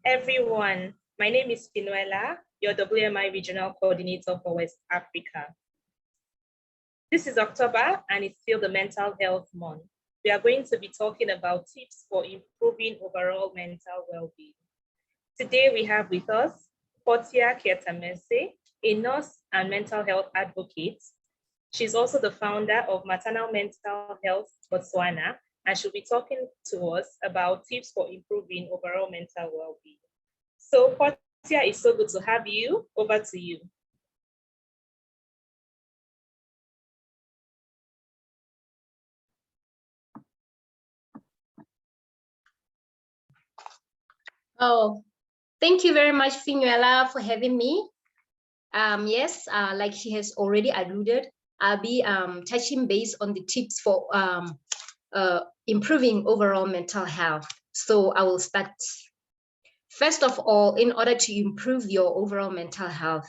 Everyone, my name is Pinuela, your WMI Regional Coordinator for West Africa. This is October and it's still the Mental Health Month. We are going to be talking about tips for improving overall mental well-being. Today we have with us Portia, a nurse and mental health advocate. She's also the founder of Maternal Mental Health Botswana, and she'll be talking to us about tips for improving overall mental well-being. So Portia, it's so good to have you. Over to you. Oh, thank you very much, Finuela, for having me. Yes, like she has already alluded, I'll be touching base on the tips for improving overall mental health. So I will start. First of all, in order to improve your overall mental health,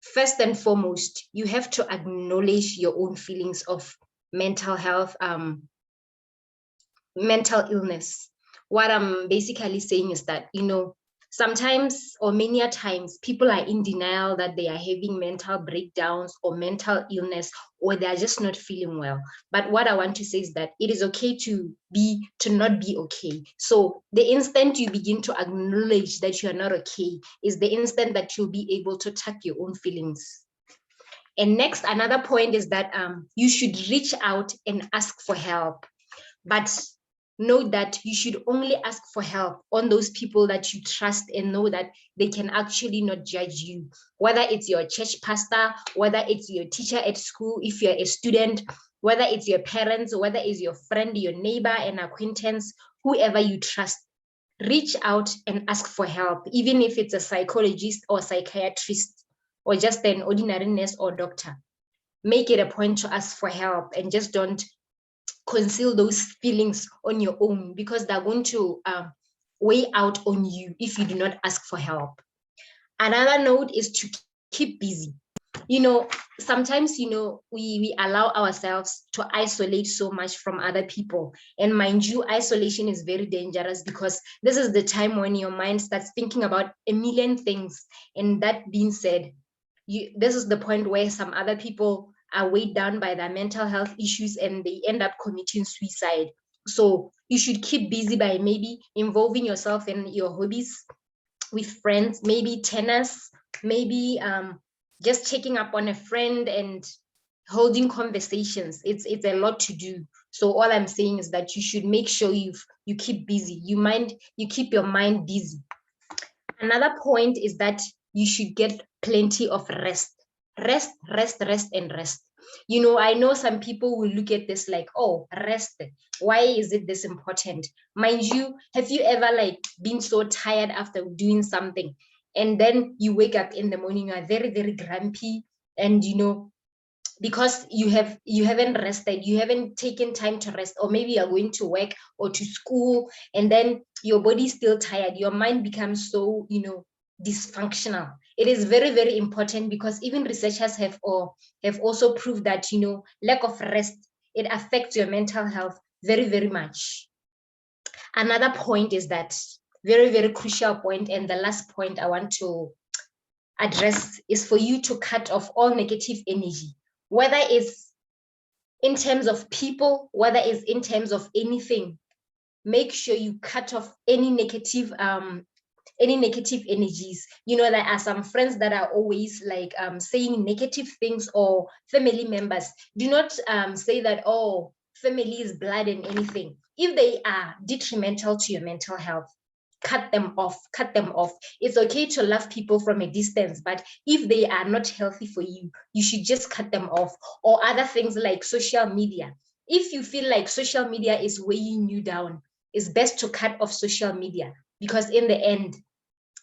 first and foremost, you have to acknowledge your own feelings of mental health, mental illness. What I'm basically saying is that, sometimes or many a times people are in denial that they are having mental breakdowns or mental illness, or they're just not feeling well. But what I want to say is that it is okay to not be okay. So the instant you begin to acknowledge that you are not okay is the instant that you'll be able to tackle your own feelings. And next, another point is that you should reach out and ask for help. But know that you should only ask for help on those people that you trust and know that they can actually not judge you, whether it's your church pastor, whether it's your teacher at school, if you're a student, whether it's your parents, whether it's your friend, your neighbor, an acquaintance, whoever you trust. Reach out and ask for help, even if it's a psychologist or psychiatrist or just an ordinary nurse or doctor. Make it a point to ask for help and just don't conceal those feelings on your own, because they're going to weigh out on you if you do not ask for help. Another note is to keep busy. Sometimes, we allow ourselves to isolate so much from other people. And mind you, isolation is very dangerous because this is the time when your mind starts thinking about a million things. And that being said, this is the point where some other people are weighed down by their mental health issues and they end up committing suicide. So you should keep busy by maybe involving yourself in your hobbies with friends, maybe tennis, maybe just checking up on a friend and holding conversations. It's a lot to do. So all I'm saying is that you should make sure you keep busy. You keep your mind busy. Another point is that you should get plenty of rest. Rest, and rest. I know some people will look at this like, oh, rest. Why is it this important? Mind you, have you ever been so tired after doing something and then you wake up in the morning, you are very, very grumpy, and because you haven't rested, you haven't taken time to rest, or maybe you're going to work or to school and then your body's still tired, your mind becomes so dysfunctional. It is very, very important, because even researchers have also proved that lack of rest, it affects your mental health very, very much. Another point is that very, very crucial point, and the last point I want to address, is for you to cut off all negative energy, whether it's in terms of people, whether it's in terms of anything. Make sure you cut off any negative energies. There are some friends that are always saying negative things, or family members. Do not say that, oh, family is blood and anything. If they are detrimental to your mental health, cut them off. It's okay to love people from a distance, but if they are not healthy for you, you should just cut them off. Or other things like social media. If you feel like social media is weighing you down, it's best to cut off social media, because in the end,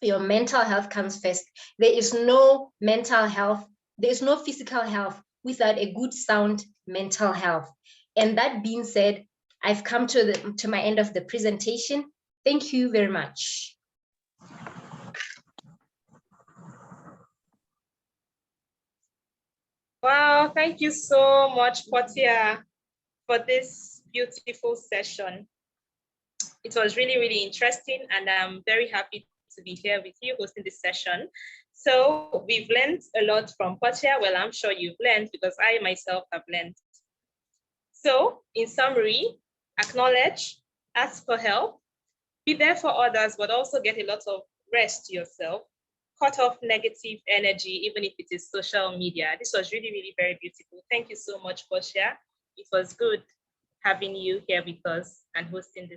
your mental health comes first. There is no mental health, there is no physical health without a good, sound mental health. And that being said, I've come to my end of the presentation. Thank you very much. Wow, thank you so much, Portia, for this beautiful session. It was really, really interesting, and I'm very happy to be here with you hosting this session. So we've learned a lot from Portia. Well, I'm sure you've learned because I myself have learned. So in summary, acknowledge, ask for help, be there for others, but also get a lot of rest yourself. Cut off negative energy, even if it is social media. This was really, really very beautiful. Thank you so much, Portia. It was good having you here with us and hosting this.